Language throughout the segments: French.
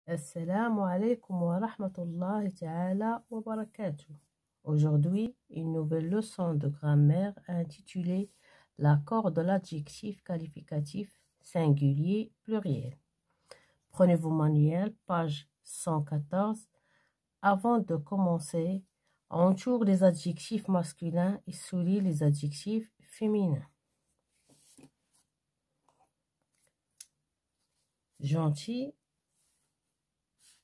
Assalamu alaikum wa rahmatullahi ta'ala wa barakatuh. Aujourd'hui, une nouvelle leçon de grammaire intitulée l'accord de l'adjectif qualificatif singulier pluriel. Prenez vos manuels, page 114. Avant de commencer, entoure les adjectifs masculins et souligne les adjectifs féminins. Gentil,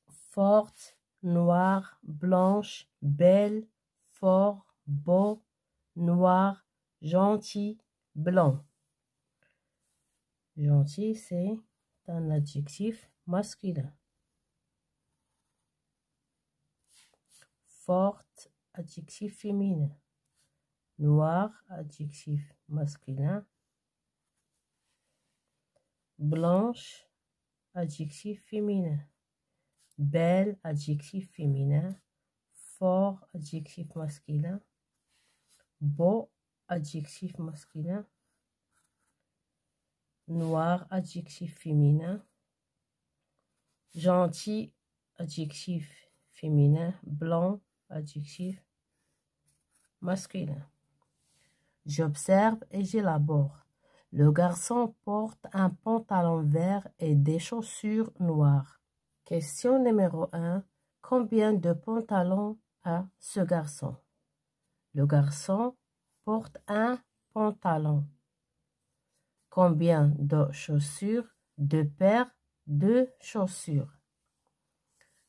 forte, noire, blanche, belle, fort, beau, noir, gentil, blanc. Gentil, c'est un adjectif masculin. Forte, adjectif féminin. Noir, adjectif masculin. Blanche, adjectif féminin. Belle, adjectif féminin. Fort, adjectif masculin. Beau, adjectif masculin. Noir, adjectif féminin. Gentil, adjectif féminin. Blanc, adjectif masculin. J'observe et j'élabore. Le garçon porte un pantalon vert et des chaussures noires. Question numéro 1. Combien de pantalons a ce garçon? Le garçon porte un pantalon. Combien de chaussures? Deux paires de chaussures.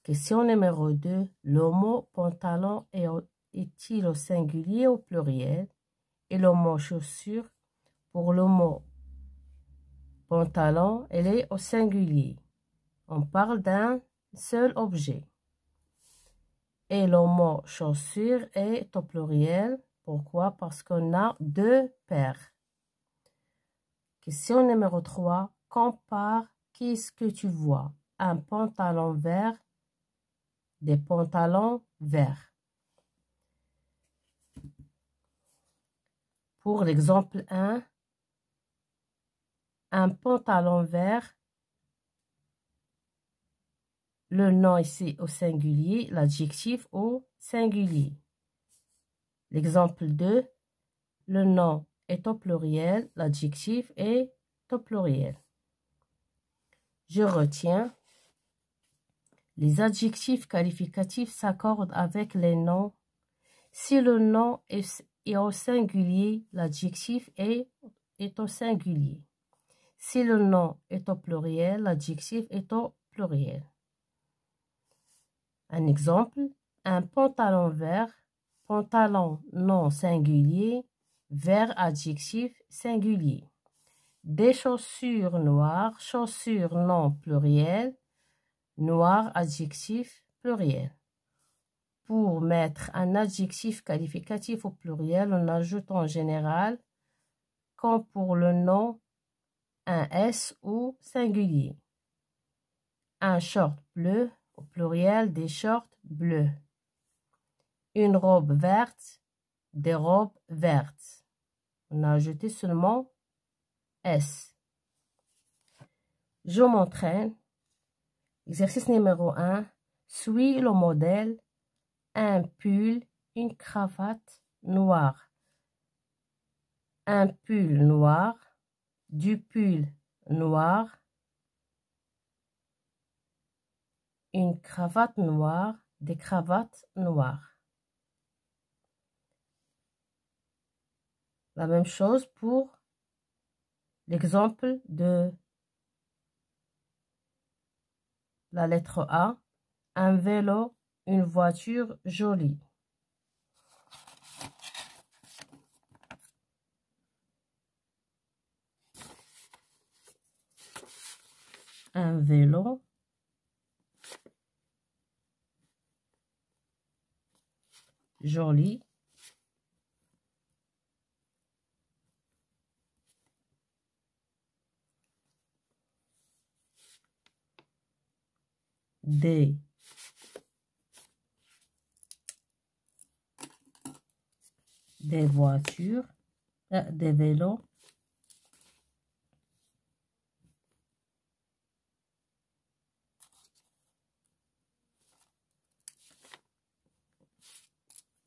Question numéro 2. Le mot pantalon est-il au singulier ou au pluriel? Et le mot chaussure, pour le mot pantalon, elle est au singulier. On parle d'un seul objet. Et le mot chaussure est au pluriel. Pourquoi? Parce qu'on a deux paires. Question numéro 3. Compare, qu'est-ce que tu vois? Un pantalon vert, des pantalons verts. Pour l'exemple 1, un pantalon vert, le nom ici au singulier, l'adjectif au singulier. L'exemple 2, le nom est au pluriel, l'adjectif est au pluriel. Je retiens, les adjectifs qualificatifs s'accordent avec les noms. Si le nom est au singulier, l'adjectif est au singulier. Si le nom est au pluriel, l'adjectif est au pluriel. Un exemple, un pantalon vert, pantalon nom singulier, vert adjectif singulier. Des chaussures noires, chaussures nom pluriel, noir adjectif pluriel. Pour mettre un adjectif qualificatif au pluriel, on ajoute en général, comme pour le nom, un S ou singulier. Un short bleu, au pluriel, des shorts bleus. Une robe verte, des robes vertes. On a ajouté seulement S. Je m'entraîne. Exercice numéro 1. Suis le modèle. Un pull, une cravate noire. Un pull noir, du pull noir, une cravate noire, des cravates noires. La même chose pour l'exemple de la lettre A. Un vélo, une voiture jolie. Un vélo. Joli. Des voitures, des vélos.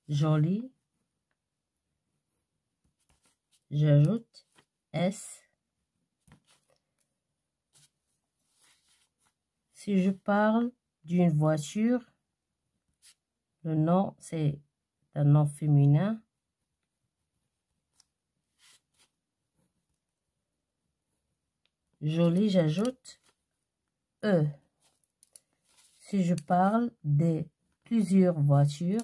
joli. J'ajoute S. Si je parle d'une voiture, le nom, c'est un nom féminin. Joli, j'ajoute E. Si je parle de plusieurs voitures,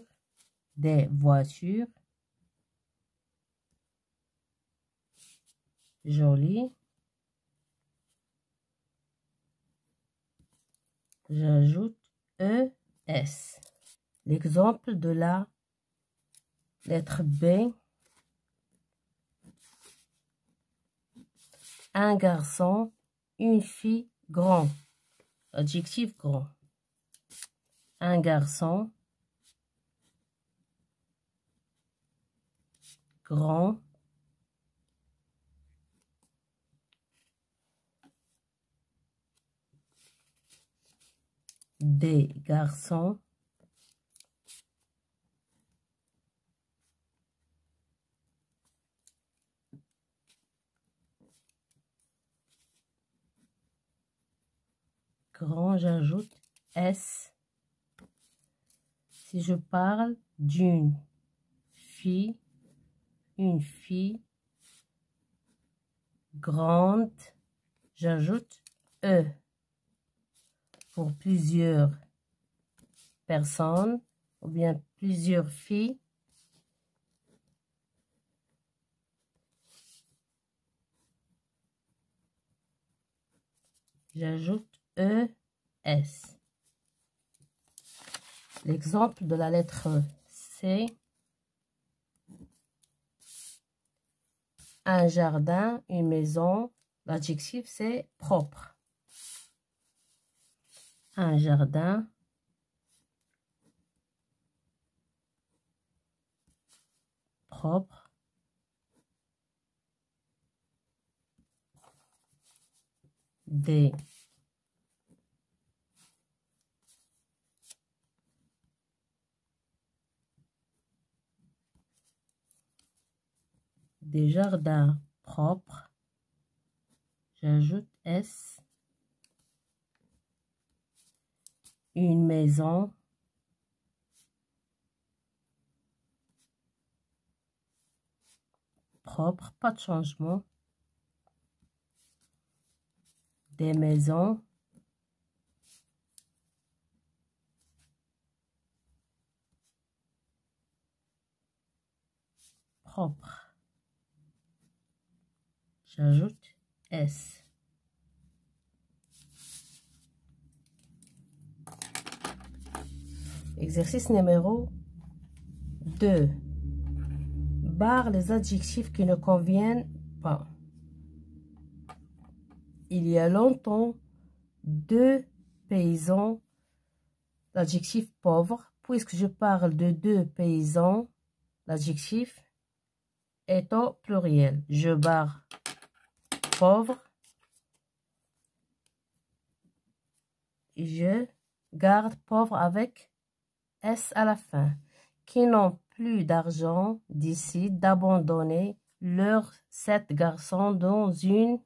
des voitures, joli, j'ajoute ES. L'exemple de la lettre B. Un garçon, une fille, grand. Adjectif grand. Un garçon, grand. Des garçons. Grand, j'ajoute S. Si je parle d'une fille, une fille grande, j'ajoute E. Pour plusieurs personnes ou bien plusieurs filles, j'ajoute ES. L'exemple de la lettre C. Un jardin, une maison. L'adjectif, c'est propre. Un jardin. Propre. Des jardins propres, j'ajoute S. Une maison, propre, pas de changement. Des maisons, propres, j'ajoute S. Exercice numéro 2. Barre les adjectifs qui ne conviennent pas. Il y a longtemps, 2 paysans, l'adjectif pauvre, puisque je parle de 2 paysans, l'adjectif est au pluriel. Je barre pauvre. Je garde pauvre avec S à la fin, qui n'ont plus d'argent, décident d'abandonner leurs 7 garçons dans une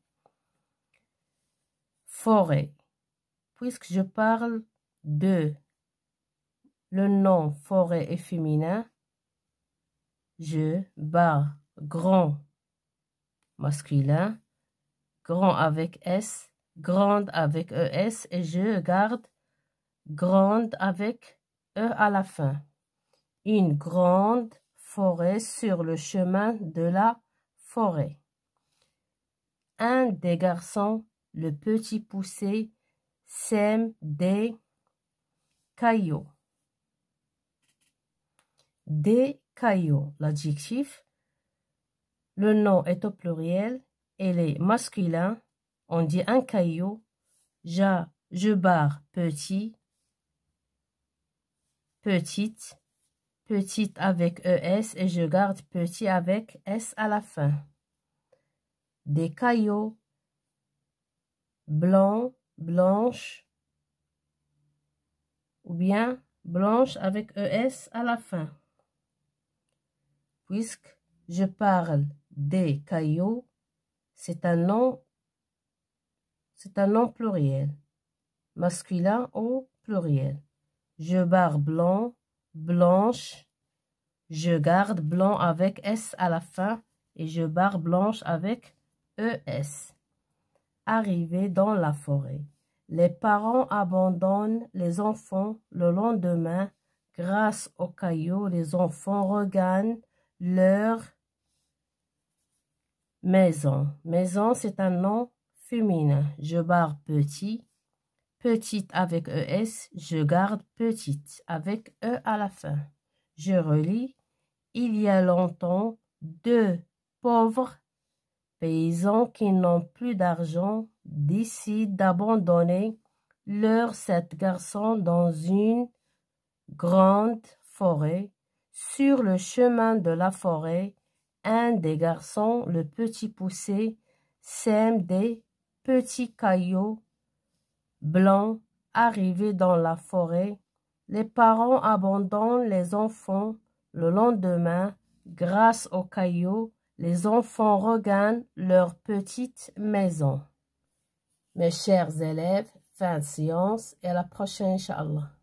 forêt. Puisque je parle de le nom forêt est féminin, je barre grand masculin, grand avec S, grande avec ES et je garde grande avec E à la fin. Une grande forêt sur le chemin de la forêt. Un des garçons, le petit poussé, sème des cailloux. Des cailloux, l'adjectif. Le nom est au pluriel et les masculins. On dit un caillou. Je barre petit, petite, petite avec ES et je garde petit avec S à la fin. Des cailloux, blanc, blanche, ou bien blanche avec ES à la fin. puisque je parle des cailloux, c'est un nom pluriel, masculin ou pluriel. Je barre blanc, blanche, je garde blanc avec S à la fin et je barre blanche avec ES. Arrivé dans la forêt. Les parents abandonnent les enfants le lendemain. Grâce aux cailloux, les enfants regagnent leur maison. Maison, c'est un nom féminin. Je barre petit. Petite avec ES. Je garde petite avec E à la fin. Je relis. Il y a longtemps, deux pauvres paysans qui n'ont plus d'argent décident d'abandonner leurs 7 garçons dans une grande forêt. Sur le chemin de la forêt, un des garçons, le petit poussé, sème des petits cailloux blancs. Arrivés dans la forêt, les parents abandonnent les enfants le lendemain. Grâce aux cailloux, les enfants regagnent leur petite maison. Mes chers élèves, fin de séance et à la prochaine, Inch'Allah.